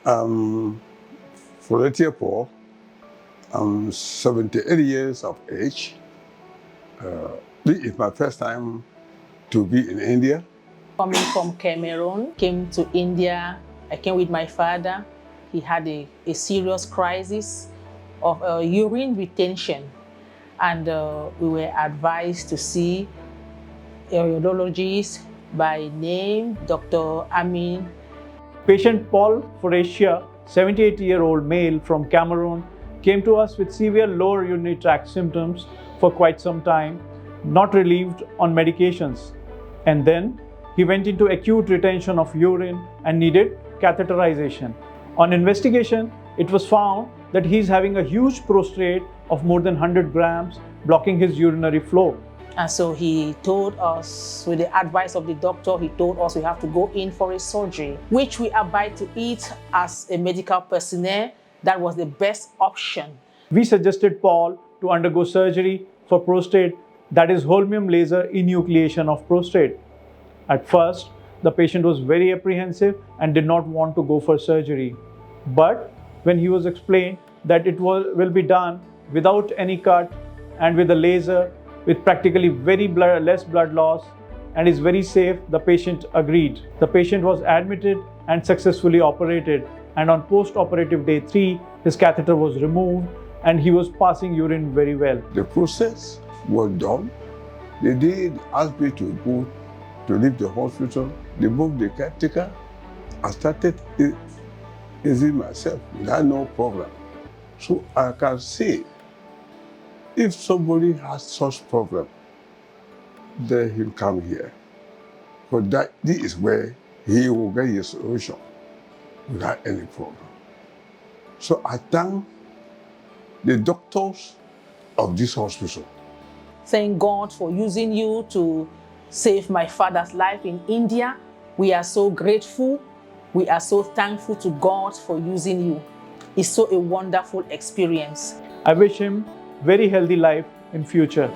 Um, Volunteer Paul. I'm 78 years of age. This is my first time to be in India. Coming from Cameroon, came to India. I came with my father. He had a serious crisis of urine retention, and we were advised to see a urologist by name Dr. Amin. Patient Paul Foratia, 78-year-old male from Cameroon, came to us with severe lower urinary tract symptoms for quite some time, not relieved on medications. And then he went into acute retention of urine and needed catheterization. On investigation, it was found that he is having a huge prostate of more than 100 grams, blocking his urinary flow. And so he told us, with the advice of the doctor, he told us we have to go in for a surgery, which we abide to it as a medical personnel. That was the best option. We suggested Paul to undergo surgery for prostate, that is holmium laser enucleation of prostate. At first, the patient was very apprehensive and did not want to go for surgery. But when he was explained that it will be done without any cut and with a laser, with practically less blood loss, and is very safe, the patient agreed. The patient was admitted and successfully operated, and on post-operative day 3, his catheter was removed and he was passing urine very well. The process was done. They did ask me to go to leave the hospital. They moved the caretaker. I started easing myself without no problem. So I can say, if somebody has such problem, then he'll come here. But this is where he will get his solution without any problem. So I thank the doctors of this hospital. Thank God for using you to save my father's life in India. We are so grateful. We are so thankful to God for using you. It's so a wonderful experience. I wish him very healthy life in future.